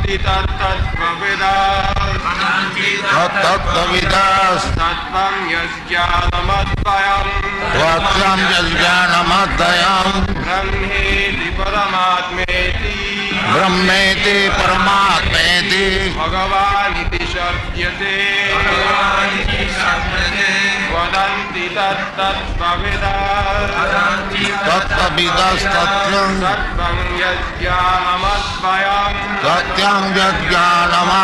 तत्त्वविदास् तत्त्वं यज्ञानमद्वयम् ब्रह्मेति परमात्मेति भगवानिति शब्दते वदन्ति तत्त्वविदास्तत्त्वं यज्ञानमद्वयम्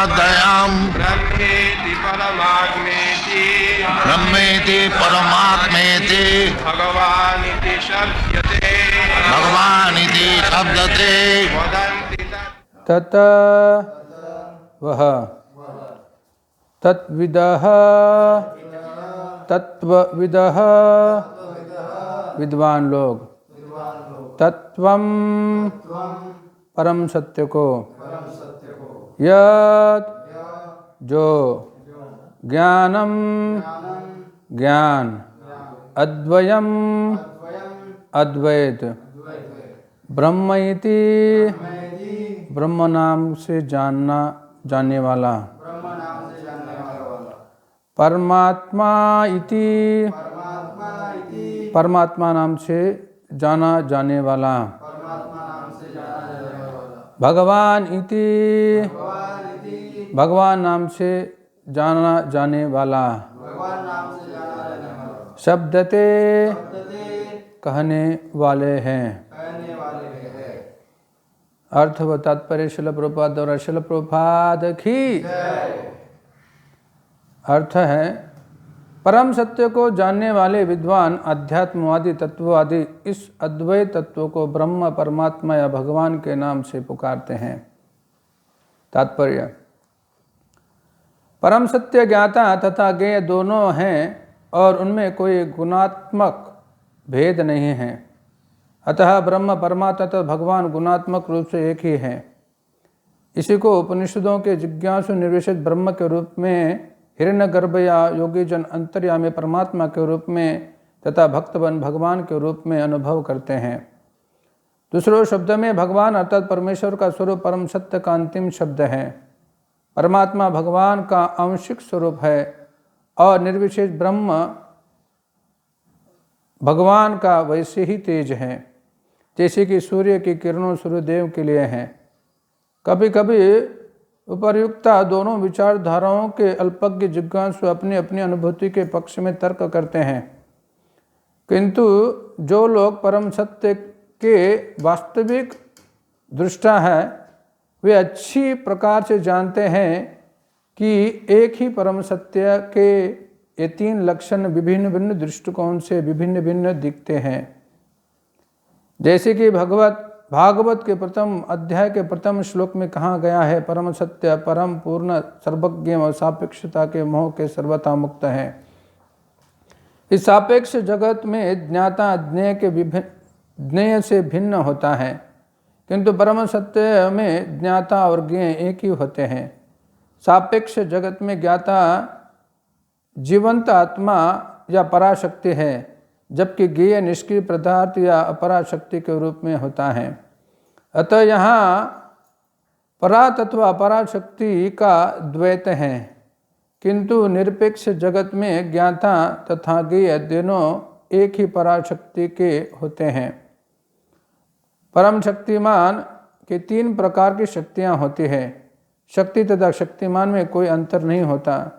ब्रह्मेति परमात्मेति भगवानिति शब्दते तत वह तत्विदः तत्वविदः विद्वान लोग तत्वम परम सत्य को यत् जो ज्ञानम ज्ञान अद्वयम अद्वैत ब्रह्म इति ब्रह्म नाम से जानने वाला परमात्मा इति परमात्मा नाम से जाना जाने वाला भगवान इति भगवान नाम से जाना जाने वाला शब्दते कहने वाले हैं। अर्थ व तात्पर्य शिल प्रभुपाद और शिल प्रभुपाद की अर्थ है परम सत्य को जानने वाले विद्वान अध्यात्मवादी तत्ववादी इस अद्वैत तत्व को ब्रह्म परमात्मा या भगवान के नाम से पुकारते हैं। तात्पर्य परम सत्य ज्ञाता तथा ज्ञेय दोनों हैं और उनमें कोई गुणात्मक भेद नहीं है। अतः ब्रह्म परमात्मा तथा भगवान गुणात्मक रूप से एक ही है। इसी को उपनिषदों के जिज्ञासु निर्विशेष ब्रह्म के रूप में, हिरण्यगर्भ या योगी जन अंतर्यामी परमात्मा के रूप में तथा भक्तवन भगवान के रूप में अनुभव करते हैं। दूसरों शब्द में भगवान अर्थात परमेश्वर का स्वरूप परम सत्य का अंतिम शब्द है। परमात्मा भगवान का आंशिक स्वरूप है और निर्विशेष ब्रह्म भगवान का वैसे ही तेज है जैसे कि सूर्य की किरणों सूर्यदेव के लिए हैं। कभी कभी उपर्युक्ता दोनों विचारधाराओं के अल्पज्ञ जिज्ञासु अपनी अपनी अनुभूति के पक्ष में तर्क करते हैं, किंतु जो लोग परम सत्य के वास्तविक दृष्टा है वे अच्छी प्रकार से जानते हैं कि एक ही परम सत्य के ये तीन लक्षण विभिन्न भिन्न दृष्टिकोण से विभिन्न भिन्न दिखते हैं। जैसे कि भागवत के प्रथम अध्याय के प्रथम श्लोक में कहा गया है, परम सत्य परम पूर्ण सर्वज्ञ और सापेक्षता के मोह के सर्वथा मुक्त है। इस सापेक्ष जगत में ज्ञाता अज्ञेय के ज्ञेय से भिन्न होता है, किंतु परम सत्य में ज्ञाता और ज्ञेय एक ही होते हैं। सापेक्ष जगत में ज्ञाता जीवंत आत्मा या पराशक्ति है, जबकि ज्ञेय निष्क्रिय पदार्थ या अपराशक्ति के रूप में होता है। अतः यहाँ परा तत्व अपराशक्ति का द्वैत है, किंतु निरपेक्ष जगत में ज्ञाता तथा ज्ञेय दोनों एक ही पराशक्ति के होते हैं। परम शक्तिमान के तीन प्रकार की शक्तियाँ होती है। शक्ति तथा शक्तिमान में कोई अंतर नहीं होता,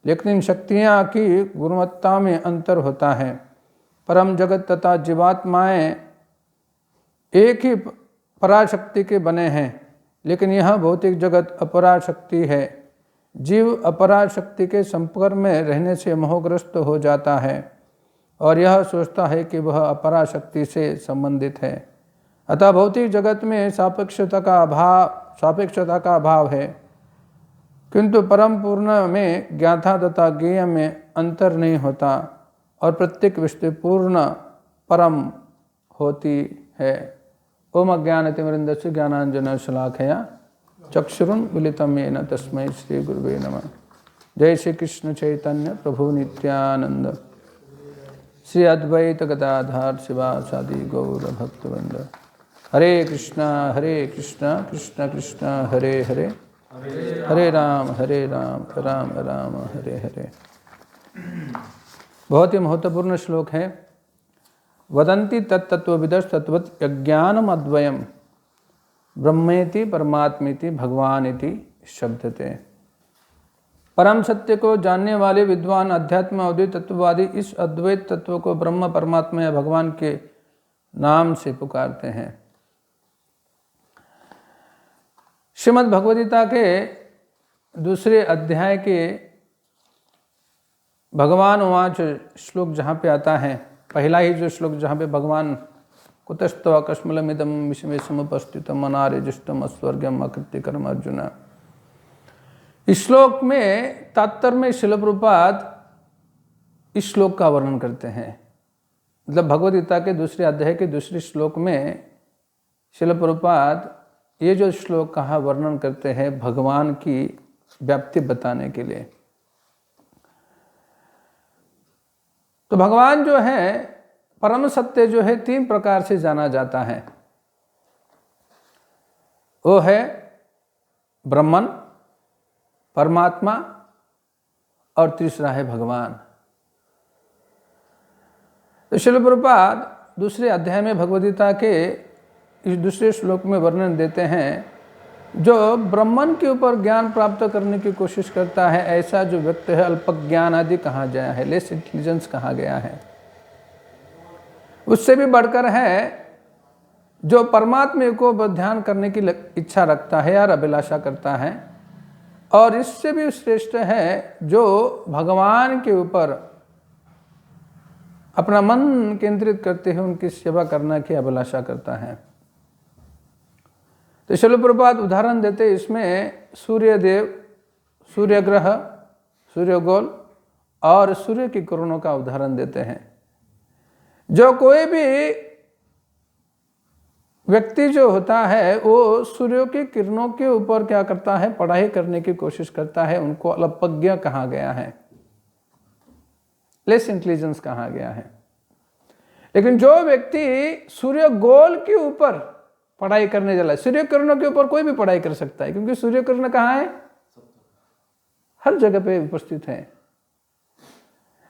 लेकिन शक्तियाँ की गुणवत्ता में अंतर होता है। परम जगत तथा जीवात्माएं एक ही पराशक्ति के बने हैं, लेकिन यह भौतिक जगत अपराशक्ति है। जीव अपराशक्ति के संपर्क में रहने से मोहग्रस्त हो जाता है और यह सोचता है कि वह अपराशक्ति से संबंधित है। अतः भौतिक जगत में सापेक्षता का अभाव है, किंतु परम पूर्ण में ज्ञाता तथा ज्ञेय में अंतर नहीं होता और प्रत्येक वस्तु पूर्ण परम होती है। ओम अज्ञानतिमिरन्धस्य ज्ञानाञ्जनशलाकया चक्षुरुन्मीलितं येन तस्मै श्री गुरुवे नमः। जय श्री कृष्ण चैतन्य प्रभु नित्यानंद श्री अद्वैत गदाधर शिवासादि गौर भक्तवृंद। हरे कृष्णा कृष्ण कृष्ण हरे हरे हरे राम राम राम हरे हरे। बहुत ही महत्वपूर्ण श्लोक है। वदन्ति तत्तत्त्वविदः तत्त्वत् अज्ञानम् अद्वयम् ब्रह्मेति परमात्मेति भगवानिति शब्दते। परम सत्य को जानने वाले विद्वान अध्यात्म अद्वैत तत्ववादी इस अद्वैत तत्व को ब्रह्म परमात्मा या भगवान के नाम से पुकारते हैं। श्रीमद् भगवद गीता के दूसरे अध्याय के भगवान उवाच श्लोक जहाँ पे आता है, पहला ही जो श्लोक जहाँ पे भगवान कुतस्तव कश्मलमिदं विषमे समुपस्थितम् अनार्यजुष्टम् अस्वर्गम् अकृत्य कर्म अर्जुन। इस श्लोक में तात्पर्य में श्रील प्रभुपाद इस श्लोक का वर्णन करते हैं। मतलब भगवद गीता के दूसरे अध्याय के दूसरे श्लोक में श्रील प्रभुपाद ये जो श्लोक कहा वर्णन करते हैं भगवान की व्याप्ति बताने के लिए। तो भगवान जो है परम सत्य जो है तीन प्रकार से जाना जाता है। वो है ब्रह्मन, परमात्मा और तीसरा है भगवान। तो श्रील प्रभुपाद दूसरे अध्याय में भगवद गीता के इस दूसरे श्लोक में वर्णन देते हैं, जो ब्रह्मन के ऊपर ज्ञान प्राप्त करने की कोशिश करता है ऐसा जो व्यक्ति है अल्पज्ञान आदि कहा गया है, लेस इंटेलिजेंस कहा गया है। उससे भी बढ़कर है जो परमात्मा को ध्यान करने की इच्छा रखता है और अभिलाषा करता है, और इससे भी श्रेष्ठ है जो भगवान के ऊपर अपना मन केंद्रित करते हुए उनकी सेवा करने की अभिलाषा करता है। तो श्रील प्रभुपाद उदाहरण देते इसमें सूर्यदेव, सूर्य ग्रह, सूर्यगोल और सूर्य की किरणों का उदाहरण देते हैं। जो कोई भी व्यक्ति जो होता है वो सूर्य की किरणों के ऊपर क्या करता है, पढ़ाई करने की कोशिश करता है, उनको अल्पज्ञ कहा गया है, लेस इंटेलिजेंस कहा गया है। लेकिन जो व्यक्ति सूर्य गोल के ऊपर पढ़ाई करने चला है, सूर्य किरणों के ऊपर कोई भी पढ़ाई कर सकता है, क्योंकि सूर्य किरण कहाँ है, हर जगह पे उपस्थित है।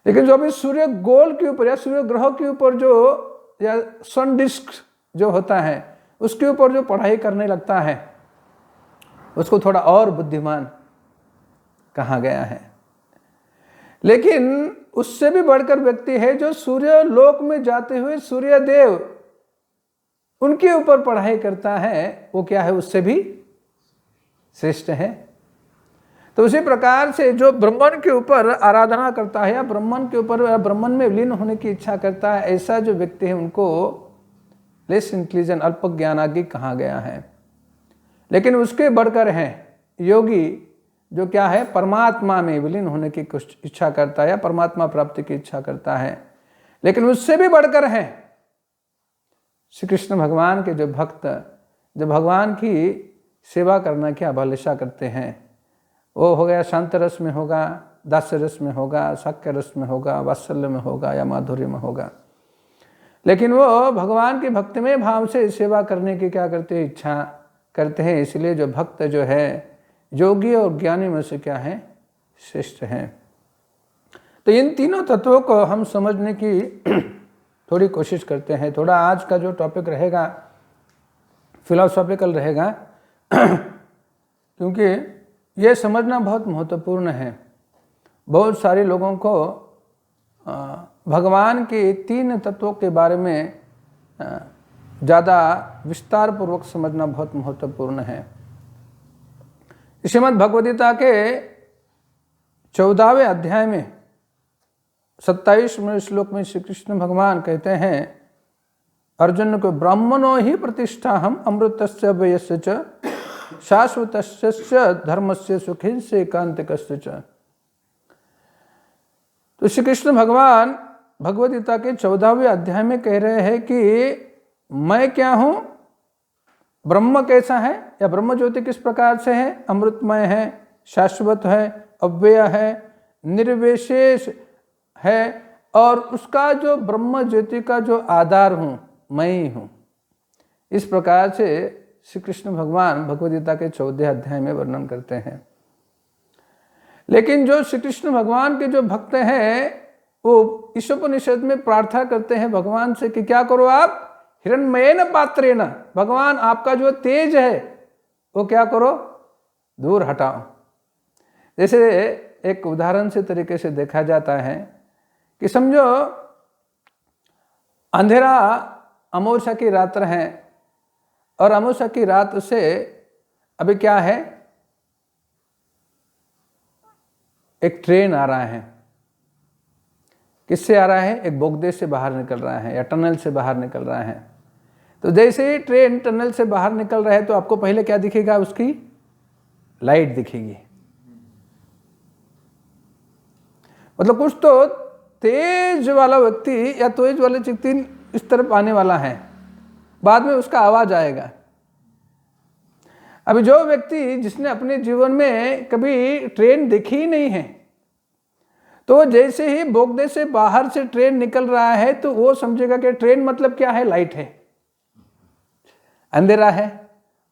लेकिन जो अभी सूर्य गोल के ऊपर या सूर्य ग्रह के ऊपर जो या सन डिस्क जो होता है उसके ऊपर जो पढ़ाई करने लगता है उसको थोड़ा और बुद्धिमान कहा गया है। लेकिन उससे भी बढ़कर व्यक्ति है जो सूर्य लोक में जाते हुए सूर्य देव उनके ऊपर पढ़ाई करता है, वो क्या है, उससे भी श्रेष्ठ है। तो उसी प्रकार से जो ब्रह्मन के ऊपर आराधना करता है या ब्रह्मन के ऊपर ब्रह्मन में विलीन होने की इच्छा करता है, ऐसा जो व्यक्ति है उनको लेस इंटेलिजेंट अल्पज्ञानादि कहा गया है। लेकिन उसके बढ़कर है योगी जो क्या है, परमात्मा में विलीन होने की कुछ इच्छा करता है या परमात्मा प्राप्ति की इच्छा करता है। लेकिन उससे भी बढ़कर है श्री कृष्ण भगवान के जो भक्त, जो भगवान की सेवा करना की अभिलाषा करते हैं, वो हो गया शांत रस में होगा, दास्य रस में होगा, साक्य रस में होगा, वात्सल्य में होगा या माधुर्य में होगा। लेकिन वो भगवान के भक्तिमय भाव से सेवा करने की क्या करते हैं, इच्छा करते हैं। इसलिए जो भक्त जो है योगी और ज्ञानी में से क्या है, श्रेष्ठ हैं। तो इन तीनों तत्वों को हम समझने की थोड़ी कोशिश करते हैं। थोड़ा आज का जो टॉपिक रहेगा फिलोसॉफिकल रहेगा क्योंकि ये समझना बहुत महत्वपूर्ण है। बहुत सारे लोगों को भगवान के तीन तत्वों के बारे में ज़्यादा विस्तार पूर्वक समझना बहुत महत्वपूर्ण है। श्रीमद् भगवद गीता के 14वें अध्याय में 27वें श्लोक में श्री कृष्ण भगवान कहते हैं अर्जुन को, ब्राह्मणो ही प्रतिष्ठा हम अमृतस्य वयस्य च शाश्वतस्य धर्मस्य सुखस्य एकांतिकस्य च। तो श्री कृष्ण भगवान भगवद गीता के 14वें अध्याय में कह रहे हैं कि मैं क्या हूँ, ब्रह्म कैसा है या ब्रह्म ज्योति किस प्रकार से है, अमृतमय है, शाश्वत है, अव्यय है, निर्विशेष है, और उसका जो ब्रह्म ज्योति का जो आधार हूँ मैं ही हूँ। इस प्रकार से श्री कृष्ण भगवान भगवद गीता के 14 अध्याय में वर्णन करते हैं। लेकिन जो श्री कृष्ण भगवान के जो भक्त हैं वो इस उपनिषद में प्रार्थना करते हैं भगवान से कि क्या करो आप, हिरण्मयेन पात्रेण, भगवान आपका जो तेज है वो क्या करो, दूर हटाओ। जैसे एक उदाहरण से तरीके से देखा जाता है कि समझो अंधेरा अमावस्या की रात है और अमावस्या की रात से अभी क्या है, एक ट्रेन आ रहा है। किससे आ रहा है, एक बोगदे से बाहर निकल रहा है या टनल से बाहर निकल रहा है। तो जैसे ही ट्रेन टनल से बाहर निकल रहा है तो आपको पहले क्या दिखेगा, उसकी लाइट दिखेगी। मतलब कुछ तो तेज वाला व्यक्ति या तेज वाले व्यक्ति इस तरफ आने वाला है, बाद में उसका आवाज आएगा। अभी जो व्यक्ति जिसने अपने जीवन में कभी ट्रेन देखी ही नहीं है, तो जैसे ही बोगदे से बाहर से ट्रेन निकल रहा है तो वो समझेगा कि ट्रेन मतलब क्या है, लाइट है। अंधेरा है,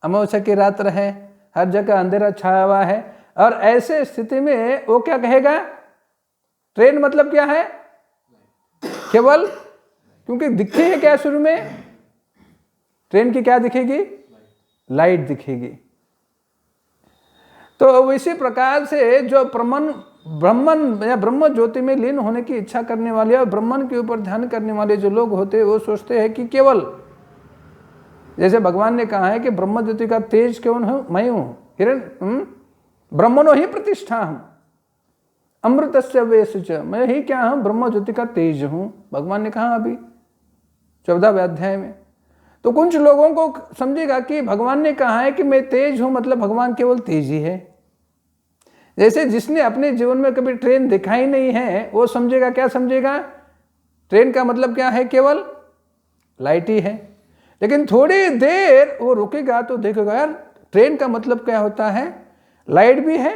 अमावस्या की रात है, हर जगह अंधेरा छाया हुआ है, और ऐसे स्थिति में वो क्या कहेगा, ट्रेन मतलब क्या है, केवल, क्योंकि दिखती है क्या शुरू में, ट्रेन की क्या दिखेगी, लाइट दिखेगी। तो इसी प्रकार से जो ब्रह्मन या ब्रह्म ज्योति में लीन होने की इच्छा करने वाले और ब्रह्मन के ऊपर ध्यान करने वाले जो लोग होते हैं वो सोचते हैं कि केवल, जैसे भगवान ने कहा है कि ब्रह्म ज्योति का तेज कौन हूं, मैं हूं, हिरण ब्रह्मणो ही प्रतिष्ठा हूं, अमृतस्य वेश, मैं ही क्या हूं, ब्रह्म ज्योति का तेज हूं, भगवान ने कहा अभी 14वें अध्याय में। तो कुछ लोगों को समझेगा कि भगवान ने कहा है कि मैं तेज हूं, मतलब भगवान केवल तेज ही है। जैसे जिसने अपने जीवन में कभी ट्रेन देखा ही नहीं है वो समझेगा, क्या समझेगा, ट्रेन का मतलब क्या है, केवल लाइट ही है। लेकिन थोड़ी देर वो रुकेगा तो देखेगा यार ट्रेन का मतलब क्या होता है, लाइट भी है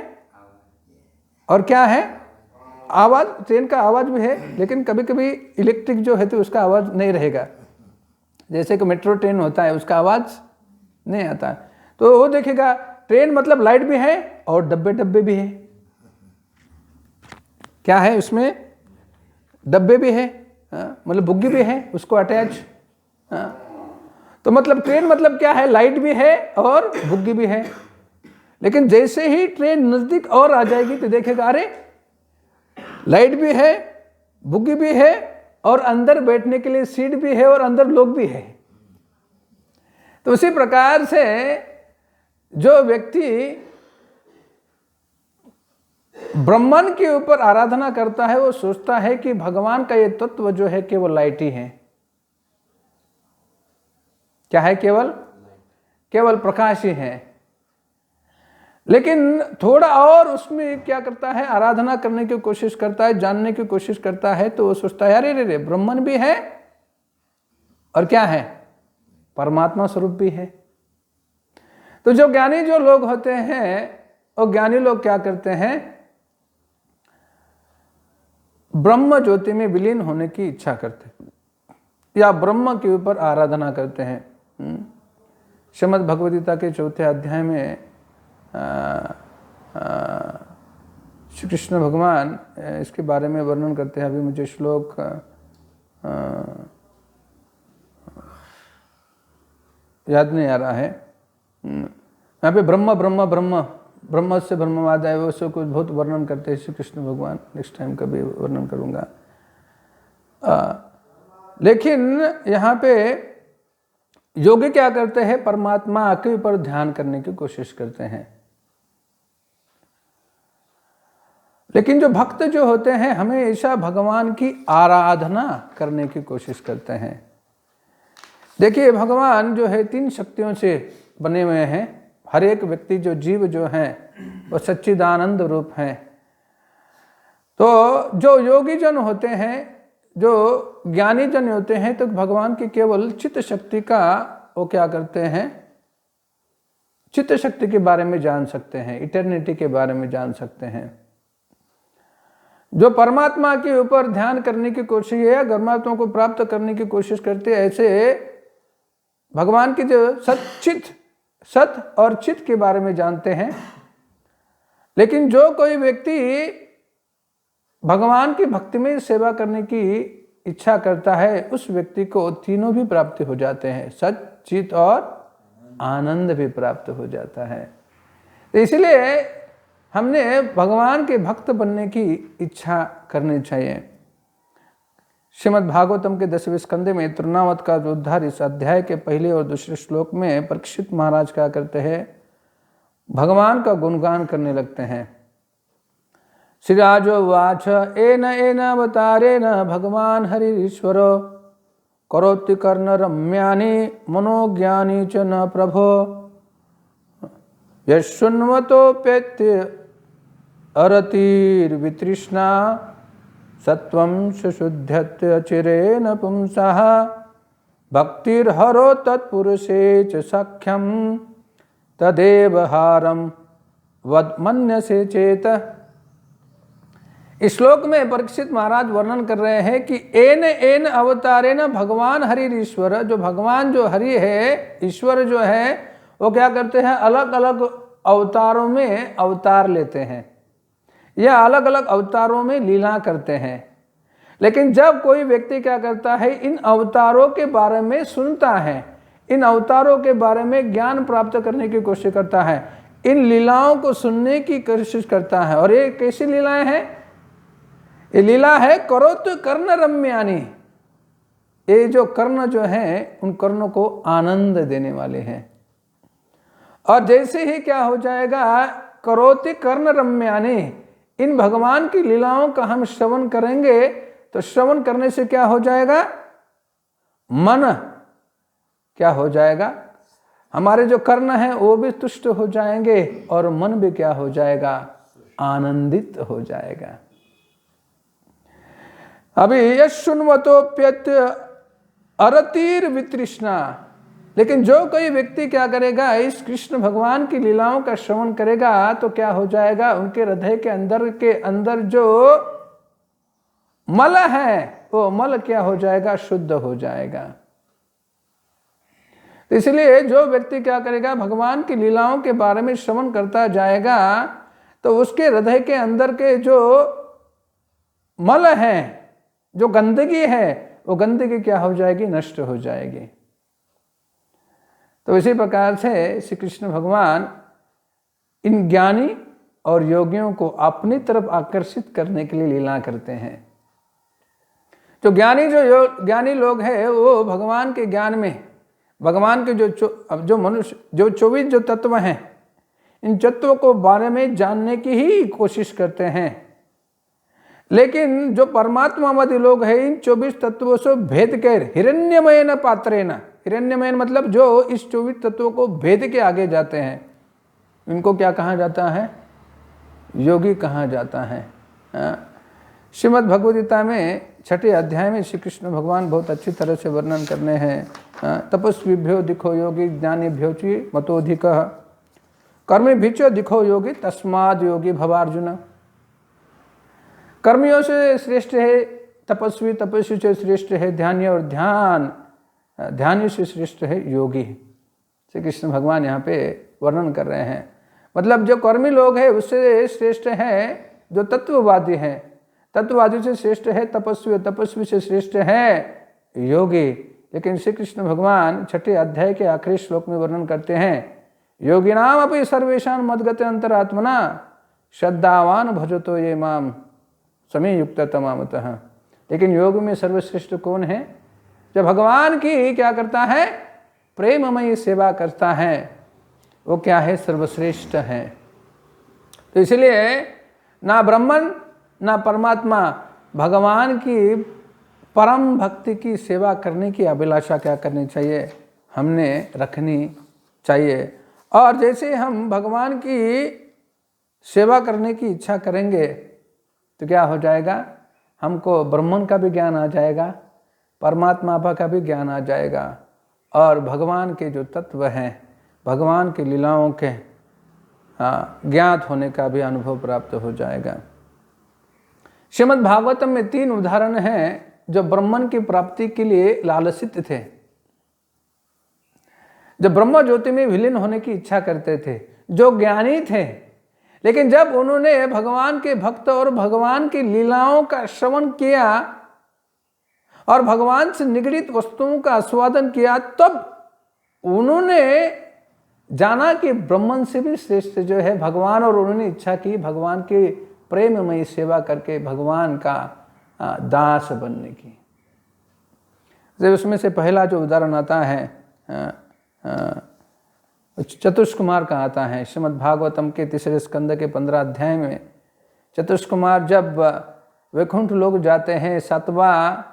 और क्या है, आवाज, ट्रेन का आवाज भी है। लेकिन कभी कभी इलेक्ट्रिक जो है तो उसका आवाज नहीं रहेगा, जैसे कि मेट्रो ट्रेन होता है उसका आवाज नहीं आता। तो वो देखेगा ट्रेन मतलब लाइट भी है और डब्बे डब्बे भी है। क्या है उसमें, डब्बे भी है, मतलब बुग्गी भी है उसको अटैच। तो मतलब ट्रेन मतलब क्या है, लाइट भी है और बुग्गी भी है। लेकिन जैसे ही ट्रेन नजदीक और आ जाएगी तो देखेगा अरे लाइट भी है, बुग्गी भी है और अंदर बैठने के लिए सीट भी है और अंदर लोग भी है। तो उसी प्रकार से जो व्यक्ति ब्रह्मन के ऊपर आराधना करता है वो सोचता है कि भगवान का ये तत्व जो है केवल लाइट ही है। क्या है, केवल प्रकाश ही है। लेकिन थोड़ा और उसमें क्या करता है, आराधना करने की कोशिश करता है, जानने की कोशिश करता है, तो वो सोचता है अरे रे ब्रह्मन भी है और क्या है, परमात्मा स्वरूप भी है। तो जो ज्ञानी जो लोग होते हैं वो ज्ञानी लोग क्या करते हैं, ब्रह्म ज्योति में विलीन होने की इच्छा करते हैं या ब्रह्म के ऊपर आराधना करते हैं। श्रीमद् भगवद गीता के 4थे अध्याय में श्री कृष्ण भगवान इसके बारे में वर्णन करते हैं। अभी मुझे श्लोक याद नहीं आ रहा है। यहाँ पे ब्रह्म ब्रह्म ब्रह्म ब्रह्म से ब्रह्मवाद है, वो सब कुछ बहुत वर्णन करते हैं श्री कृष्ण भगवान। नेक्स्ट टाइम कभी वर्णन करूँगा। लेकिन यहाँ पे योगी क्या करते हैं, परमात्मा के ऊपर ध्यान करने की कोशिश करते हैं। लेकिन जो भक्त जो होते हैं हमेशा भगवान की आराधना करने की कोशिश करते हैं। देखिए भगवान जो है 3 शक्तियों से बने हुए हैं। हर एक व्यक्ति जो जीव जो है वो सच्चिदानंद रूप है। तो जो योगी जन होते हैं, जो ज्ञानी जन होते हैं, तो भगवान की केवल चित्त शक्ति का वो क्या करते हैं, चित्त शक्ति के बारे में जान सकते हैं, इटर्निटी के बारे में जान सकते हैं। जो परमात्मा के ऊपर ध्यान करने की कोशिश या परमात्मा को प्राप्त करने की कोशिश करते हैं, ऐसे भगवान की जो सच्चित सत और चित के बारे में जानते हैं। लेकिन जो कोई व्यक्ति भगवान की भक्ति में सेवा करने की इच्छा करता है, उस व्यक्ति को तीनों भी प्राप्त हो जाते हैं, सत, चित और आनंद भी प्राप्त हो जाता है। तो इसलिए हमने भगवान के भक्त बनने की इच्छा करनी चाहिए। श्रीमद् भागवतम के 10वें स्कंदे में तृणावत का उद्धार इस अध्याय के पहले और दूसरे श्लोक में परीक्षित महाराज क्या करते हैं, भगवान का गुणगान करने लगते हैं। श्रीराजो वाच एन एन अवतारेण भगवान हरिश्वर करोति कर्ण रम्यानि मनोज्ञानी च न प्रभो यशुन्वतोप्यत्य अरतिर्वितृष्णा सत्वं सुशुद्ध्यत्य चिरेण पुंसः भक्तिर्हरो तत्पुरुषे च सख्यं तदेव हारं वद्मन्यसे चेत। इस श्लोक में परीक्षित महाराज वर्णन कर रहे हैं कि एन एन अवतारेण भगवान हरि ईश्वर, जो भगवान जो हरि है, ईश्वर जो है, वो क्या करते हैं, अलग अलग अवतारों में अवतार लेते हैं या अलग अलग अवतारों में लीला करते हैं। लेकिन जब कोई व्यक्ति क्या करता है, इन अवतारों के बारे में सुनता है, इन अवतारों के बारे में ज्ञान प्राप्त करने की कोशिश करता है, इन लीलाओं को सुनने की कोशिश करता है। और ये कैसी लीलाएं हैं? ये लीला है करोत कर्ण रम्यानि। ये जो कर्ण जो हैं, उन कर्णों को आनंद देने वाले हैं। और जैसे ही क्या हो जाएगा, करोति कर्ण रम्यानि, इन भगवान की लीलाओं का हम श्रवण करेंगे, तो श्रवण करने से क्या हो जाएगा, मन क्या हो जाएगा, हमारे जो कर्ण हैं वो भी तुष्ट हो जाएंगे और मन भी क्या हो जाएगा, आनंदित हो जाएगा। अभी यशुन्वतोप्यत्य अरतिर वितृष्णा, लेकिन जो कोई व्यक्ति क्या करेगा, इस कृष्ण भगवान की लीलाओं का श्रवण करेगा, तो क्या हो जाएगा, उनके हृदय के अंदर जो मल है, वो मल क्या हो जाएगा, शुद्ध हो जाएगा। तो इसलिए जो व्यक्ति क्या करेगा, भगवान की लीलाओं के बारे में श्रवण करता जाएगा, तो उसके हृदय के अंदर के जो मल है, जो गंदगी है, वो गंदगी क्या हो जाएगी, नष्ट हो जाएगी। तो इसी प्रकार से श्री कृष्ण भगवान इन ज्ञानी और योगियों को अपनी तरफ आकर्षित करने के लिए लीला करते हैं। जो ज्ञानी लोग हैं, वो भगवान के ज्ञान में, भगवान के जो मनुष्य जो 24 जो तत्व हैं, इन तत्वों को बारे में जानने की ही कोशिश करते हैं। लेकिन जो परमात्मावादी लोग हैं, इन 24 तत्वों से भेद कर हिरण्यमयन पात्रेण, हिरण्यमयन मतलब जो इस 24 तत्वों को भेद के आगे जाते हैं, इनको क्या कहा जाता है, योगी कहा जाता है। श्रीमद् भगवद गीता में 6ठे अध्याय में श्री कृष्ण भगवान बहुत अच्छी तरह से वर्णन करने हैं। तपस्वीभ्यो दिखो योगी ज्ञानीभ्यो च मतोधिकः कर्मीभिश्च दिखो योगी तस्माद् योगी भवार्जुन। कर्मियों से श्रेष्ठ है तपस्वी, तपस्वी से श्रेष्ठ है ध्यानी, और ध्यानी से श्रेष्ठ है योगी। श्री कृष्ण भगवान यहाँ पे वर्णन कर रहे हैं। मतलब जो कर्मी लोग हैं उससे श्रेष्ठ है जो तत्ववादी हैं, तत्ववादी से श्रेष्ठ है तपस्वी, तपस्वी से श्रेष्ठ है योगी। लेकिन श्री कृष्ण भगवान 6ठे अध्याय के आखिरी श्लोक में वर्णन करते हैं, योगिनाम अपि सर्वेषां मद्गते अंतरात्मना श्रद्धावान भजतो ये माम समय युक्त तमामतः। लेकिन योग में सर्वश्रेष्ठ कौन है, जब भगवान की क्या करता है, प्रेममयी सेवा करता है, वो क्या है, सर्वश्रेष्ठ है। तो इसलिए ना ब्रह्मन ना परमात्मा, भगवान की परम भक्ति की सेवा करने की अभिलाषा क्या करनी चाहिए, हमने रखनी चाहिए। और जैसे हम भगवान की सेवा करने की इच्छा करेंगे तो क्या हो जाएगा, हमको ब्रह्मन का भी ज्ञान आ जाएगा, परमात्मा का भी ज्ञान आ जाएगा, और भगवान के जो तत्व हैं, भगवान की लीलाओं के ज्ञात होने का भी अनुभव प्राप्त हो जाएगा। श्रीमद् भागवतम में 3 उदाहरण हैं जो ब्रह्मन की प्राप्ति के लिए लालसित थे। जो ब्रह्म ज्योति में विलीन होने की इच्छा करते थे, जो ज्ञानी थे, लेकिन जब उन्होंने भगवान के भक्त और भगवान की लीलाओं का श्रवण किया और भगवान से निगडित वस्तुओं का आस्वादन किया, तब उन्होंने जाना कि ब्रह्मन से भी श्रेष्ठ जो है भगवान, और उन्होंने इच्छा की भगवान की प्रेममयी सेवा करके भगवान का दास बनने की। जब उसमें से पहला जो उदाहरण आता है चतुष्कुमार का आता है। श्रीमद् भागवतम के 3 स्कंद के 15 अध्याय में चतुष्कुमार जब वैकुंठ लोग जाते हैं, 7वां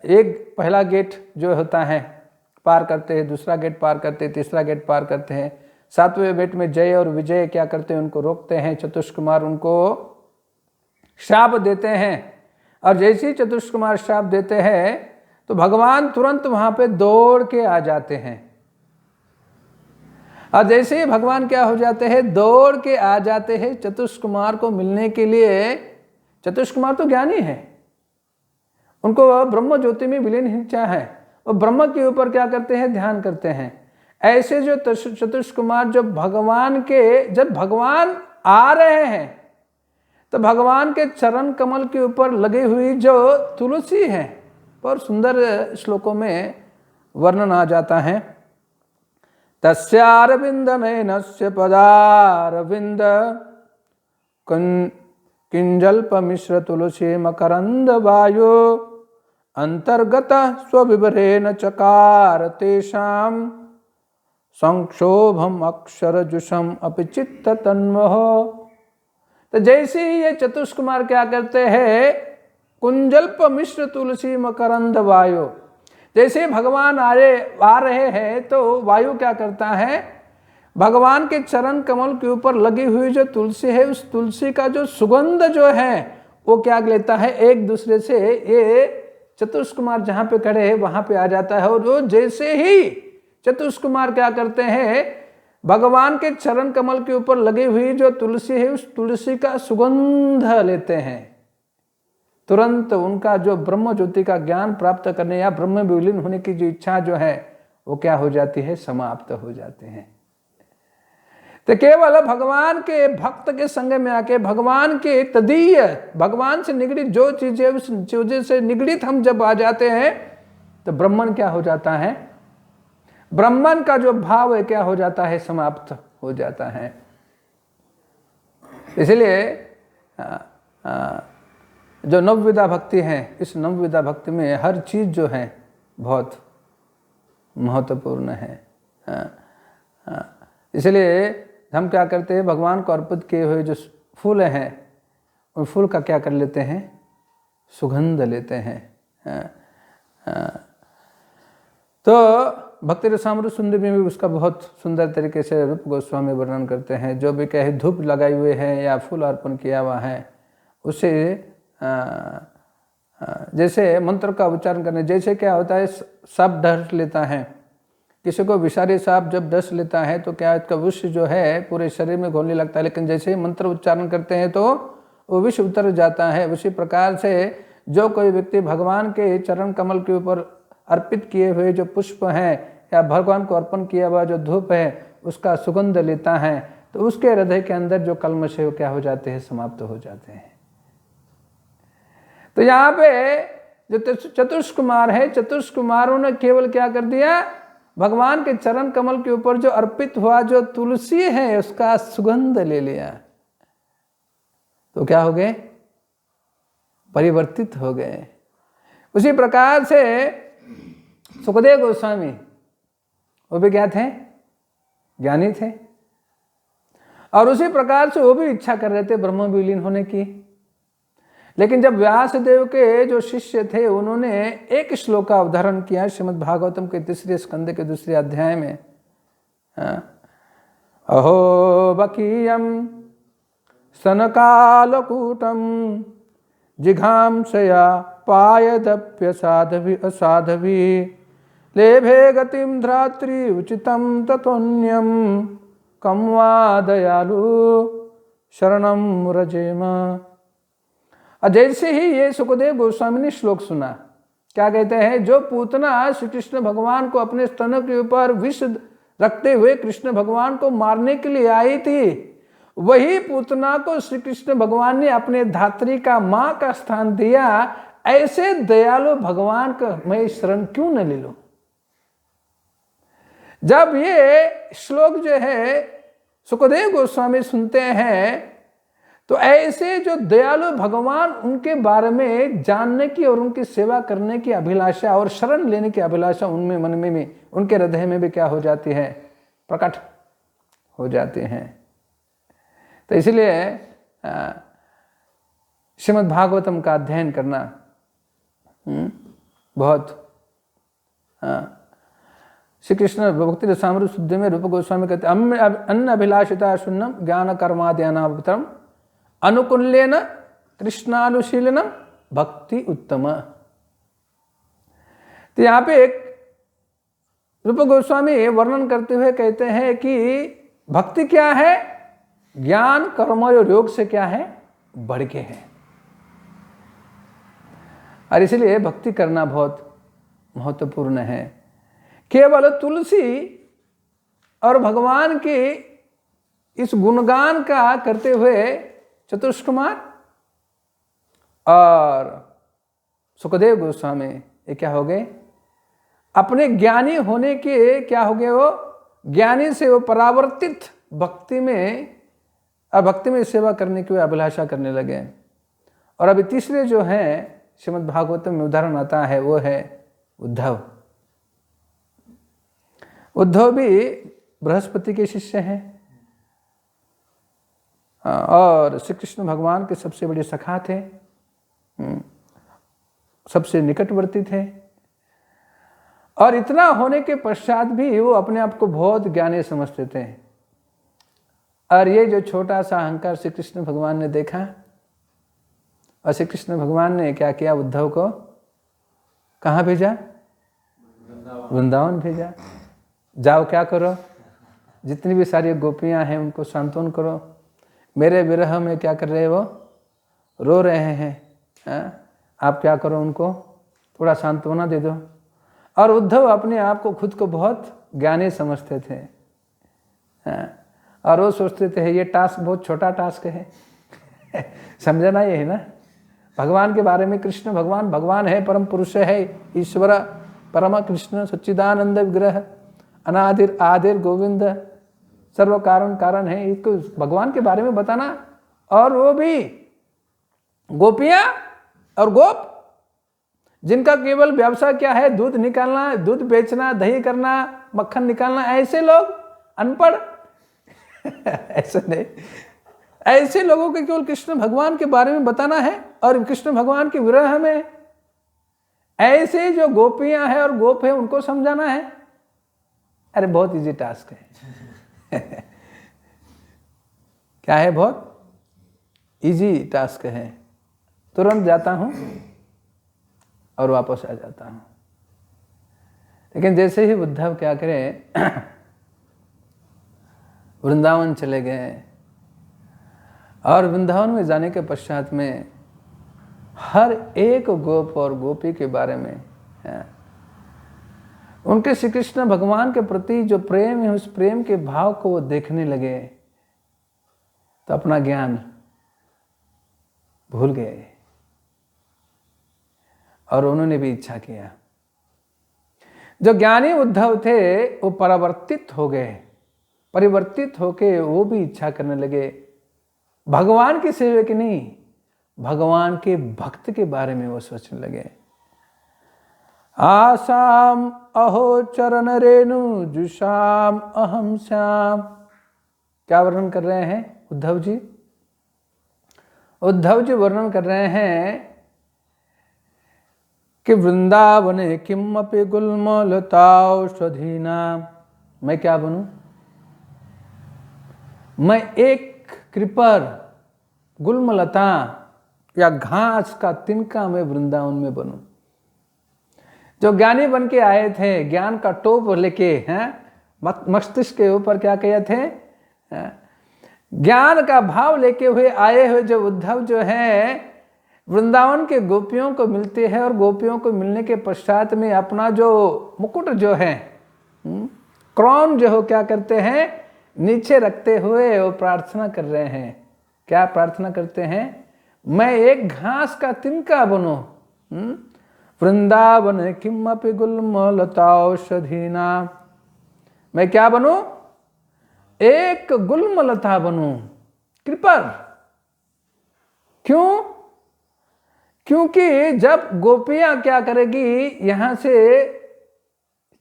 एक पहला गेट जो होता है पार करते हैं, दूसरा गेट पार करते हैं, तीसरा गेट पार करते हैं, 7वें गेट में जय और विजय क्या करते हैं, उनको रोकते हैं। चतुष्कुमार उनको श्राप देते हैं, और जैसे ही चतुष्कुमार श्राप देते हैं तो भगवान तुरंत वहां पे दौड़ के आ जाते हैं। और जैसे ही भगवान क्या हो जाते हैं, दौड़ के आ जाते हैं चतुष्कुमार को मिलने के लिए। चतुष्कुमार तो ज्ञानी है, उनको ब्रह्म ज्योति में विलीन इच्छा है, वो ब्रह्म के ऊपर क्या करते हैं, ध्यान करते हैं। ऐसे जो चतुष्कुमार जब भगवान आ रहे हैं तो भगवान के चरण कमल के ऊपर लगी हुई जो तुलसी है, पर सुंदर श्लोकों में वर्णन आ जाता है। तस्यारविंद नयनस्य पदारविंद किंजल्प मिश्र तुलसी मकरंद वायु अंतर्गत स्वविभरेण चकार तेषाम संक्षोभम अक्षर जुषम अपि चित्त तन्मोह। तो जैसे ही ये चतुष्कुमार क्या करते हैं, कुंजल्प मिश्र तुलसी मकरंद वायु, जैसे भगवान आ रहे हैं तो वायु क्या करता है, भगवान के चरण कमल के ऊपर लगी हुई जो तुलसी है, उस तुलसी का जो सुगंध जो है वो क्या लेता है, एक दूसरे से ये चतुष्कुमार जहाँ पे खड़े हैं वहाँ पे आ जाता है। और वो जैसे ही चतुष्कुमार क्या करते हैं, भगवान के चरण कमल के ऊपर लगी हुई जो तुलसी है उस तुलसी का सुगंध लेते हैं, तुरंत उनका जो ब्रह्म ज्योति का ज्ञान प्राप्त करने या ब्रह्म विलीन होने की जो इच्छा जो है वो क्या हो जाती है, समाप्त हो जाते हैं। तो केवल भगवान के भक्त के संग में आके भगवान के तदीय, भगवान से निगडित जो चीजें, उस चीजें से निगडित हम जब आ जाते हैं तो ब्रह्मन क्या हो जाता है, ब्रह्मन का जो भाव है क्या हो जाता है, समाप्त हो जाता है। इसलिए जो नवविधा भक्ति है, इस नवविधा भक्ति में हर चीज जो है बहुत महत्वपूर्ण है। इसलिए हम क्या करते हैं, भगवान को अर्पित किए हुए जो फूल हैं उन फूल का क्या कर लेते हैं, सुगंध लेते हैं। तो भक्ति रसामृत सुंदर में भी उसका बहुत सुंदर तरीके से रूप गोस्वामी वर्णन करते हैं। जो भी कहे धूप लगाए हुए हैं या फूल अर्पण किया हुआ है, उसे जैसे मंत्र का उच्चारण करने, जैसे क्या होता है, सांप डस लेता है, किसी को विषारी सांप जब डस लेता है तो क्या इसका विष जो है पूरे शरीर में घोलने लगता है, लेकिन जैसे ही मंत्र उच्चारण करते हैं तो वो विष उतर जाता है। उसी प्रकार से जो कोई व्यक्ति भगवान के चरण कमल के ऊपर अर्पित किए हुए जो पुष्प हैं या भगवान को अर्पण किया हुआ जो धूप है उसका सुगंध लेता है, तो उसके हृदय के अंदर जो कल्मश है वो क्या हो जाते हैं, समाप्त हो जाते हैं। तो यहाँ पे जो चतुष्कुमार है, चतुष्कुमारों ने केवल क्या कर दिया, भगवान के चरण कमल के ऊपर जो अर्पित हुआ जो तुलसी है उसका सुगंध ले लिया, तो क्या हो गए, परिवर्तित हो गए। उसी प्रकार से सुखदेव गोस्वामी, वो भी क्या थे, ज्ञानी थे, और उसी प्रकार से वो भी इच्छा कर रहे थे ब्रह्म विलीन होने की। लेकिन जब व्यासदेव के जो शिष्य थे उन्होंने एक श्लोक का उदाहरण किया श्रीमद् भागवतम के 3 स्कंद के 2 अध्याय में, अहो बकीयम सनकालकूटम जिघांसया पायदप्य साधवी असाधवी लेभे गतिम धात्री उचितम ततोन्यम कम वा दयालु शरणम रजेमा। जैसे ही ये सुखदेव गोस्वामी ने श्लोक सुना, क्या कहते हैं, जो पूतना श्री कृष्ण भगवान को अपने स्तनों के ऊपर विष रखते हुए कृष्ण भगवान को मारने के लिए आई थी, वही पूतना को श्री कृष्ण भगवान ने अपने धात्री का मां का स्थान दिया। ऐसे दयालु भगवान का मैं शरण क्यों न ले लूं? जब ये श्लोक जो है सुखदेव गोस्वामी सुनते हैं तो ऐसे जो दयालु भगवान, उनके बारे में जानने की और उनकी सेवा करने की अभिलाषा और शरण लेने की अभिलाषा उनमें मन में उनके हृदय में भी क्या हो जाती है? प्रकट हो जाते हैं। तो इसलिए श्रीमद् भागवतम का अध्ययन करना बहुत, श्री कृष्ण भक्ति रसामृत शुद्ध में रूप गोस्वामी कहते अन्न अभिलाषिता शून्यम ज्ञान कर्माद्यानावतरम अनुकूल्येन कृष्णानुशीलनम भक्ति उत्तम। तो यहाँ पे एक रूप गोस्वामी वर्णन करते हुए कहते हैं कि भक्ति क्या है? ज्ञान कर्म और योग से क्या है? बढ़ के है। और इसलिए भक्ति करना बहुत महत्वपूर्ण है। केवल तुलसी और भगवान के इस गुणगान का करते हुए चतुष्कुमार और सुखदेव गोस्वामी ये क्या हो गए? अपने ज्ञानी होने के क्या हो गए? वो ज्ञानी से वो परावर्तित भक्ति में और भक्ति में सेवा करने की अभिलाषा करने लगे। और अभी तीसरे जो हैं श्रीमद् भागवत में उदाहरण आता है वो है उद्धव। उद्धव भी बृहस्पति के शिष्य हैं और श्री कृष्ण भगवान के सबसे बड़े सखा थे, सबसे निकटवर्ती थे। और इतना होने के पश्चात भी वो अपने आप को बहुत ज्ञानी समझते थे। और ये जो छोटा सा अहंकार श्री कृष्ण भगवान ने देखा और श्री कृष्ण भगवान ने क्या किया? उद्धव को कहाँ भेजा? वृंदावन भेजा। जाओ क्या करो, जितनी भी सारी गोपियां हैं उनको सांत्वन करो, मेरे विरह में क्या कर रहे हैं? वो रो रहे हैं, आप क्या करो, उनको थोड़ा सांत्वना दे दो। और उद्धव अपने आप को खुद को बहुत ज्ञानी समझते थे और वो सोचते थे ये टास्क बहुत छोटा टास्क है। समझना ये है ना, भगवान के बारे में कृष्ण भगवान भगवान है, परम पुरुष है, ईश्वर परम कृष्ण सच्चिदानंद विग्रह अनादिर आदिर गोविंद सर्व कारण कारण है, इसको भगवान के बारे में बताना। और वो भी गोपियां और गोप जिनका केवल व्यवसाय क्या है? दूध निकालना, दूध बेचना, दही करना, मक्खन निकालना। ऐसे लोग अनपढ़ ऐसे नहीं, ऐसे लोगों को केवल कृष्ण भगवान के बारे में बताना है और कृष्ण भगवान के विरह में ऐसे जो गोपियां हैं और गोप है उनको समझाना है। अरे बहुत इजी टास्क है। क्या है? बहुत इजी टास्क है। तुरंत जाता हूं और वापस आ जाता हूं। लेकिन जैसे ही उद्धव क्या करें, वृंदावन चले गए और वृंदावन में जाने के पश्चात में हर एक गोप और गोपी के बारे में उनके श्री कृष्ण भगवान के प्रति जो प्रेम है उस प्रेम के भाव को वो देखने लगे तो अपना ज्ञान भूल गए और उन्होंने भी इच्छा किया। जो ज्ञानी उद्धव थे वो परिवर्तित हो गए, परिवर्तित होके वो भी इच्छा करने लगे भगवान की सेवा की नहीं, भगवान के भक्त के बारे में वो सोचने लगे। आसाम अहो चरण रेणु जुषाम अहम श्याम। क्या वर्णन कर रहे हैं उद्धव जी? उद्धव जी वर्णन कर रहे हैं कि वृंदावने किम अपि गुल्मलताओषधीना। मैं क्या बनूं? मैं एक कृपर गुल्मलता या घास का तिनका मैं वृंदावन में बनूं। जो ज्ञानी बन के आए थे, ज्ञान का टोप लेके हैं, मस्तिष्क के ऊपर क्या कहे थे? ज्ञान का भाव लेके हुए आए हुए जो उद्धव जो है वृंदावन के गोपियों को मिलते हैं और गोपियों को मिलने के पश्चात में अपना जो मुकुट जो है क्राउन जो हो क्या करते हैं, नीचे रखते हुए वो प्रार्थना कर रहे हैं। क्या प्रार्थना करते हैं? मैं एक घास का तिनका बनूं, वृंदावन किमपि गुल्म लताओषधीना। मैं क्या बनूं? एक गुल्म लता बनूं, कृपर। क्यों? क्योंकि जब गोपियां क्या करेगी, यहां से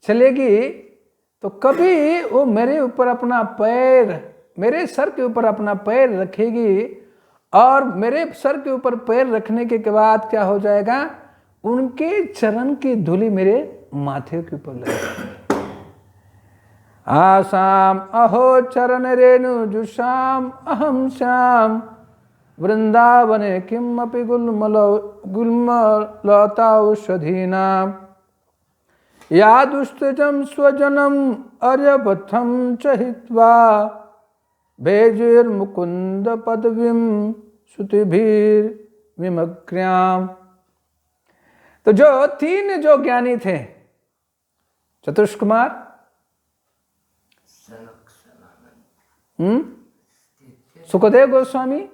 चलेगी तो कभी वो मेरे ऊपर अपना पैर, मेरे सर के ऊपर अपना पैर रखेगी, और मेरे सर के ऊपर पैर रखने के बाद क्या हो जाएगा, उनके चरण की धूलि मेरे माथे के ऊपर लगेगी। आसाम अहो चरण रेणु जुषाम अहम श्याम, वृंदावने किमपि गुल्मलताओषधीना। या दुष्टजम स्वजनम अर्यपथम च हित्वा, भेजिर्मुकुंद पदवीं श्रुतिभिर्विमग्र्याम्। तो जो तीन जो ज्ञानी थे, चतुष्कुमार, सुखदेव गोस्वामी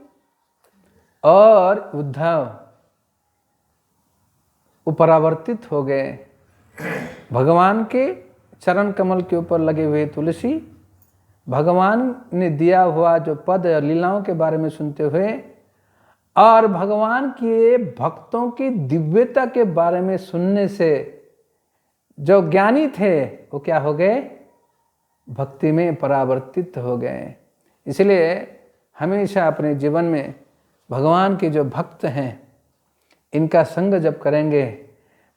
और उद्धव, वो परावर्तित हो गए भगवान के चरण कमल के ऊपर लगे हुए तुलसी, भगवान ने दिया हुआ जो पद और लीलाओं के बारे में सुनते हुए, और भगवान के भक्तों की दिव्यता के बारे में सुनने से जो ज्ञानी थे वो क्या हो गए, भक्ति में परावर्तित हो गए। इसलिए हमेशा अपने जीवन में भगवान के जो भक्त हैं, इनका संग जब करेंगे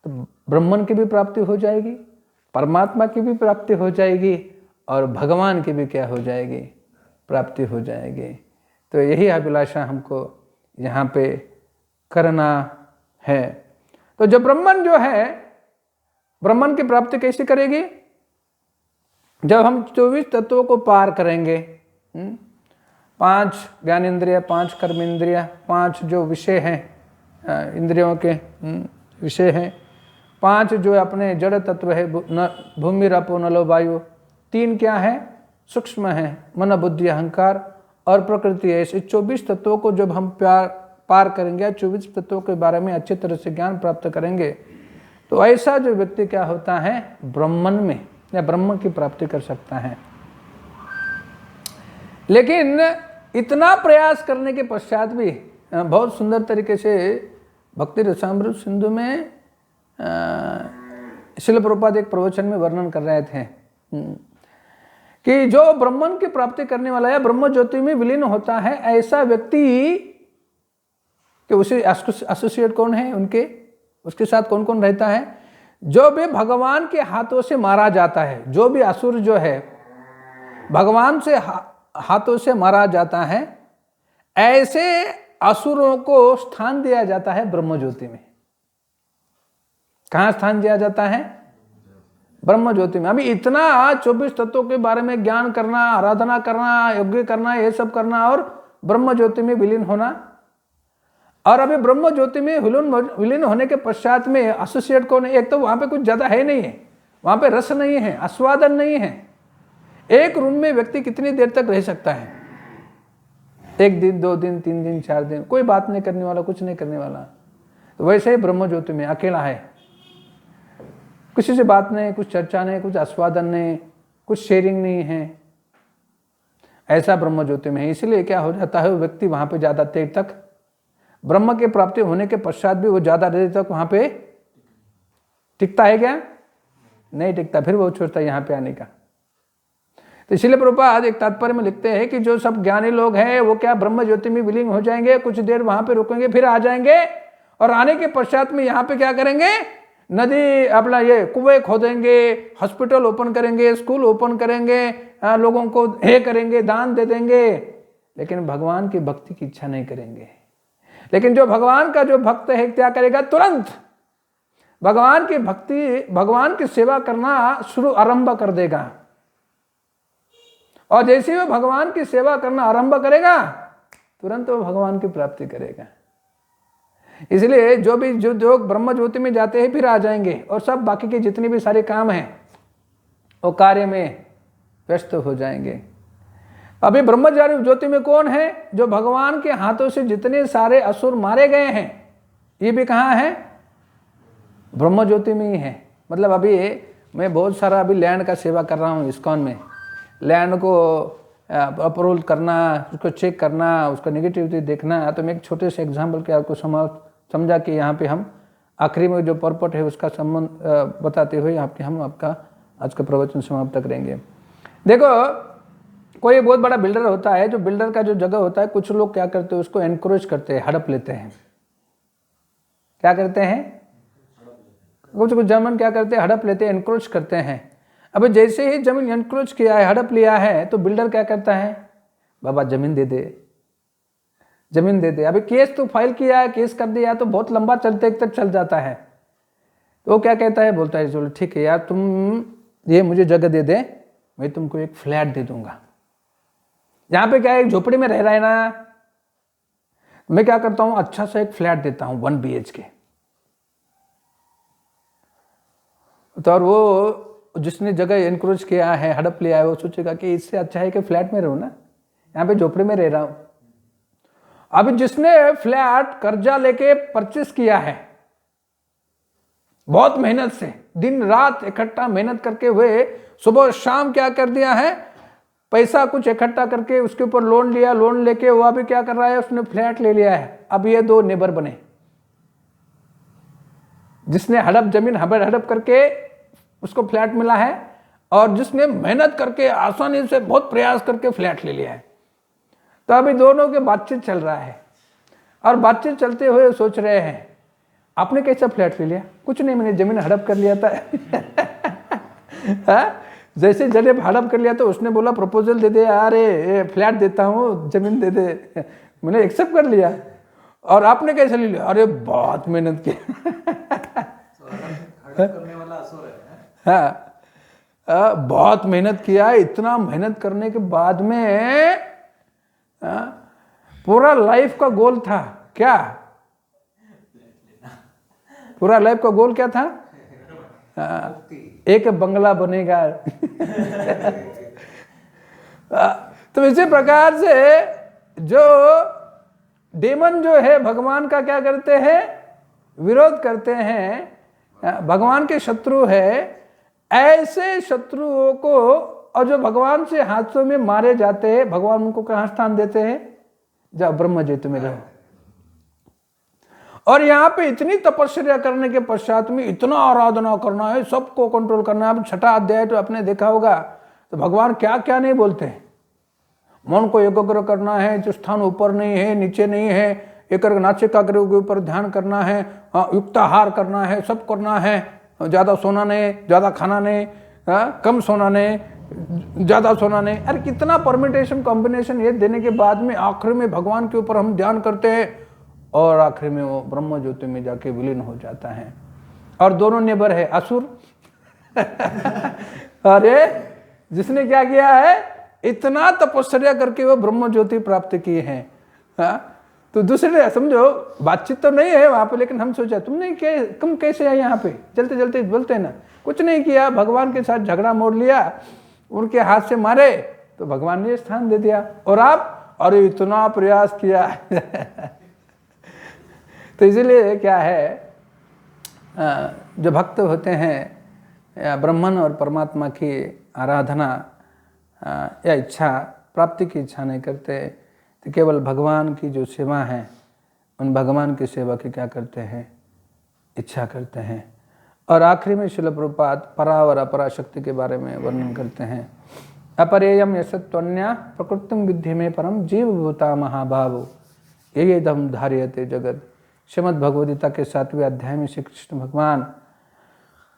तो ब्रह्मन की भी प्राप्ति हो जाएगी, परमात्मा की भी प्राप्ति हो जाएगी, और भगवान की भी क्या हो जाएगी, प्राप्ति हो जाएगी। तो यही अभिलाषा हमको यहाँ पे करना है। तो जो ब्रह्मन जो है, ब्रह्मन की प्राप्ति कैसे करेगी? जब हम 24 तत्वों को पार करेंगे, 5 ज्ञानेंद्रिय, 5 कर्मेंद्रिय, 5 जो विषय हैं इंद्रियों के विषय हैं, 5 जो अपने जड़ तत्व है, भूमि रपो नलो वायु, 3 क्या है, सूक्ष्म है, मन बुद्धि अहंकार और प्रकृति है। इस 24 तत्वों को जब हम पार करेंगे, 24 तत्वों के बारे में अच्छी तरह से ज्ञान प्राप्त करेंगे, तो ऐसा जो व्यक्ति क्या होता है, ब्रह्मन में या ब्रह्म की प्राप्ति कर सकता है। लेकिन इतना प्रयास करने के पश्चात भी बहुत सुंदर तरीके से भक्ति रसामृत सिंधु में श्रील प्रभुपाद एक प्रवचन में वर्णन कर रहे थे कि जो ब्रह्मन की प्राप्ति करने वाला है, ब्रह्म ज्योति में विलीन होता है, ऐसा व्यक्ति कि उसे एसोसिएट कौन है, उनके उसके साथ कौन कौन रहता है, जो भी भगवान के हाथों से मारा जाता है, जो भी असुर जो है भगवान से हाथों से मारा जाता है, ऐसे असुरों को स्थान दिया जाता है ब्रह्म ज्योति में। कहाँ स्थान दिया जाता है? ब्रह्म ज्योति में। अभी इतना 24 तत्वों के बारे में ज्ञान करना, आराधना करना, यज्ञ करना, ये सब करना और ब्रह्म ज्योति में विलीन होना, और अभी ब्रह्म ज्योति में विलीन होने के पश्चात में एसोसिएट कौन है? एक तो वहां पे कुछ ज्यादा है नहीं है, वहां पे रस नहीं है, आस्वादन नहीं है। एक रूम में व्यक्ति कितनी देर तक रह सकता है? 1 दिन, 2 दिन, 3 दिन, 4 दिन, कोई बात नहीं करने वाला, कुछ नहीं करने वाला। तो वैसे ही ब्रह्म ज्योति में अकेला है, किसी से बात नहीं, कुछ चर्चा नहीं, कुछ आस्वादन नहीं, कुछ शेयरिंग नहीं है, ऐसा ब्रह्म ज्योति में है। इसलिए क्या हो जाता है, वो व्यक्ति वहां पे ज्यादा देर तक, ब्रह्म की प्राप्ति होने के पश्चात भी वो ज्यादा देर तक वहां पे टिकता है क्या? नहीं टिकता, फिर वो छोड़ता है यहाँ पे आने का। तो इसलिए प्रभुपाद एक तात्पर्य में लिखते हैं कि जो सब ज्ञानी लोग हैं वो क्या ब्रह्म ज्योति में विलीन हो जाएंगे, कुछ देर वहां पे रुकेंगे, फिर आ जाएंगे, और आने के पश्चात में यहाँ पे क्या करेंगे, नदी अपना ये कुएं खोदेंगे, हॉस्पिटल ओपन करेंगे, स्कूल ओपन करेंगे, लोगों को हे करेंगे, दान दे देंगे, लेकिन भगवान की भक्ति की इच्छा नहीं करेंगे। लेकिन जो भगवान का जो भक्त है क्या करेगा, तुरंत भगवान की भक्ति, भगवान की सेवा करना आरंभ कर देगा, और जैसे वो भगवान की सेवा करना आरंभ करेगा तुरंत वो भगवान की प्राप्ति करेगा। इसलिए जो भी जो ब्रह्म ज्योति में जाते हैं फिर आ जाएंगे, और सब बाकी के जितने भी सारे काम हैं वो कार्य में व्यस्त हो जाएंगे। अभी ब्रह्मचारी ज्योति में कौन है? जो भगवान के हाथों से जितने सारे असुर मारे गए हैं, ये भी कहाँ है? ब्रह्म ज्योति में ही है। मतलब अभी मैं बहुत सारा अभी लैंड का सेवा कर रहा हूँ इस्कॉन में। लैंड को अप्रूवल करना, उसको चेक करना, उसका नेगेटिविटी देखना। तो मैं एक छोटे से एग्जाम्पल के आपको समझा कि यहाँ पे हम आखिरी में जो पर्पट है उसका संबंध बताते हुए यहाँ पे हम आपका आज का प्रवचन समाप्त करेंगे। देखो, कोई बहुत बड़ा बिल्डर होता है, जो बिल्डर का जो जगह होता है, कुछ लोग क्या करते हैं, उसको एनकरेज करते हैं, हड़प लेते हैं। क्या करते हैं? कुछ जमीन क्या करते हैं, हड़प लेते हैं, एनक्रोच करते हैं। अब जैसे ही जमीन एनक्रोच किया है, हड़प लिया है, तो बिल्डर क्या करता है? बाबा जमीन दे दे, जमीन दे दे। अभी केस तो फाइल किया है, केस कर दिया है, तो बहुत लंबा चलते तक चल जाता है। तो वो क्या कहता है? बोलता है चलो ठीक है यार, तुम ये मुझे जगह दे दे, मैं तुमको एक फ्लैट दे दूंगा। यहाँ पे क्या है, एक झोपड़ी में रह रहा है ना, मैं क्या करता हूँ, अच्छा सा एक फ्लैट देता हूँ 1 BHK। तो और वो जिसने जगह एनक्रोच किया है, हड़प लिया है, वो सोचेगा कि इससे अच्छा है कि फ्लैट में रहूं ना, यहाँ पे झोपड़ी में रह रहा हूं। अभी जिसने फ्लैट कर्जा लेके परचेस किया है, बहुत मेहनत से, दिन रात इकट्ठा मेहनत करके हुए, सुबह शाम क्या कर दिया है, पैसा कुछ इकट्ठा करके उसके ऊपर लोन लिया, लोन लेके वो अभी क्या कर रहा है, उसने फ्लैट ले लिया है। अब ये 2 नेबर बने। जिसने हड़प जमीन हड़प करके उसको फ्लैट मिला है, और जिसने मेहनत करके आसानी से बहुत प्रयास करके फ्लैट ले लिया है। तो अभी दोनों के बातचीत चल रहा है, और बातचीत चलते हुए सोच रहे हैं, आपने कैसा फ्लैट ले लिया? कुछ नहीं, मैंने जमीन हड़प कर लिया था। जैसे जब हड़प कर लिया तो उसने बोला प्रपोजल दे दे, अरे फ्लैट देता हूँ, जमीन दे दे, मैंने एक्सेप्ट कर लिया। और आपने कैसे ले लिया? अरे बहुत मेहनत की। करने वाला असुर है। हाँ, बहुत मेहनत किया। इतना मेहनत करने के बाद में पूरा लाइफ का गोल था क्या? पूरा लाइफ का गोल क्या था? एक बंगला बनेगा। तो इसी प्रकार से जो डेमन जो है भगवान का क्या करते हैं? विरोध करते हैं, भगवान के शत्रु है। ऐसे शत्रुओं को, और जो भगवान से हाथों में मारे जाते हैं, भगवान उनको कहाँ स्थान देते हैं? जाओ ब्रह्म ज्योति में रहो। और यहाँ पे इतनी तपस्या करने के पश्चात में इतना आराधना करना है, सबको कंट्रोल करना है। अब 6ठा अध्याय तो आपने देखा होगा, तो भगवान क्या क्या नहीं बोलते हैं। मन को एकाग्र करना है, जो स्थान ऊपर नहीं है, नीचे नहीं है, एक नासिकाग्र के ऊपर ध्यान करना है, युक्ताहार करना है, सब करना है। ज़्यादा सोना नहीं, ज़्यादा खाना नहीं, कम सोना नहीं, ज़्यादा सोना नहीं। अरे कितना परमिटेशन कॉम्बिनेशन ये देने के बाद में आखिर में भगवान के ऊपर हम ध्यान करते हैं, और आखिर में वो ब्रह्म ज्योति में जाके विलीन हो जाता है। और दोनों नेबर है असुर। अरे जिसने क्या किया है, इतना तपस्या करके वो ब्रह्म ज्योति प्राप्त किए हैं। तो दूसरे समझो बातचीत तो नहीं है वहां पे, लेकिन हम सोचा तुम कैसे आए यहाँ पे? चलते चलते बोलते ना, कुछ नहीं किया, भगवान के साथ झगड़ा मोड़ लिया, उनके हाथ से मारे, तो भगवान ने स्थान दे दिया। और आप, अरे इतना प्रयास किया। तो इसीलिए क्या है, जो भक्त होते हैं ब्रह्मन और परमात्मा की आराधना या इच्छा प्राप्ति की इच्छा नहीं करते, तो केवल भगवान की जो सेवा है, उन भगवान की सेवा की क्या करते हैं? इच्छा करते हैं। और आखिरी में श्रील प्रभुपाद परा और अपरा शक्ति के बारे में वर्णन करते हैं। अपरेयम यशत्वन्या प्रकृतिम विद्धि में परम जीव भूता महाभाव ये दम धार्यते जगत। श्रीमद् भगवद्गीता के 7वें अध्याय में श्री कृष्ण भगवान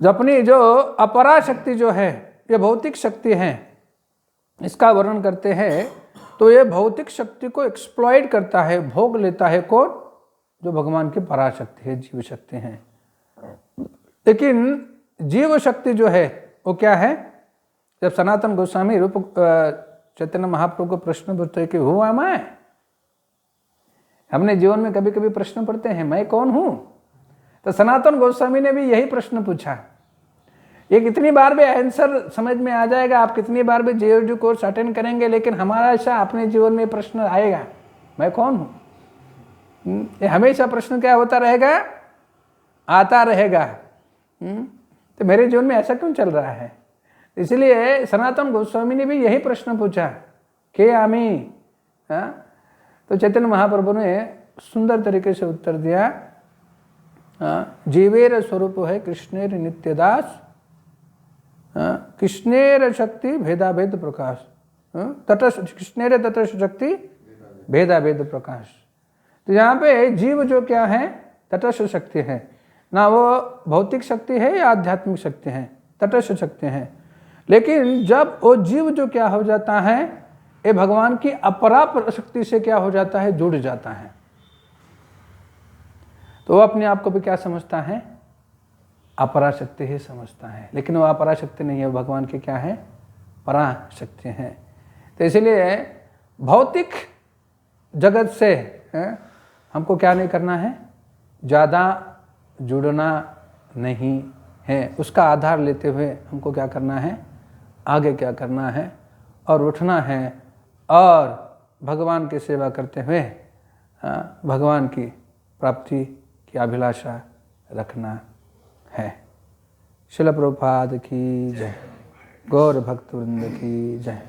जो अपनी जो अपरा शक्ति जो है, ये भौतिक शक्ति है, इसका वर्णन करते हैं। तो ये भौतिक शक्ति को एक्सप्लॉइट करता है, भोग लेता है कौन? जो भगवान की पराशक्ति है, जीव शक्ति है। लेकिन जीव शक्ति जो है वो क्या है? जब सनातन गोस्वामी रूप चैतन्य महाप्रभु को प्रश्न पूछते हैं कि हु एम आई, हमने जीवन में कभी कभी प्रश्न पढ़ते हैं, मैं कौन हूं? तो सनातन गोस्वामी ने भी यही प्रश्न पूछा ये कितनी बार भी आंसर समझ में आ जाएगा, आप कितनी बार भी JOD कोर्स अटेंड करेंगे, लेकिन हमारा ऐसा अपने जीवन में प्रश्न आएगा, मैं कौन हूँ। ये हमेशा प्रश्न क्या होता रहेगा, आता रहेगा। तो मेरे जीवन में ऐसा क्यों चल रहा है। इसलिए सनातन गोस्वामी ने भी यही प्रश्न पूछा, के आमी। तो चैतन्य महाप्रभु ने सुंदर तरीके से उत्तर दिया, जीवेर स्वरूप है कृष्णेर नित्यदास, कृष्णेर शक्ति भेदाभेद प्रकाश, तटस्थ कृष्णेर तटस्थ शक्ति भेदाभेद प्रकाश। तो यहाँ पे जीव जो क्या है, तटस्थ शक्ति है, ना वो भौतिक शक्ति है या आध्यात्मिक शक्ति है, तटस्थ शक्ति है। लेकिन जब वो जीव जो क्या हो जाता है, ये भगवान की अपरा शक्ति से क्या हो जाता है, जुड़ जाता है, तो वो अपने आप को भी क्या समझता है, अपरा शक्ति ही समझता है। लेकिन वो अपरा शक्ति नहीं है, वो भगवान की क्या है, परा शक्ति है। तो इसलिए भौतिक जगत से हमको क्या नहीं करना है, ज़्यादा जुड़ना नहीं है। उसका आधार लेते हुए हमको क्या करना है, आगे क्या करना है और उठना है, और भगवान की सेवा करते हुए भगवान की प्राप्ति की अभिलाषा रखना है। शिल प्रभुपाद की जय, गौर भक्तवृंद की जय।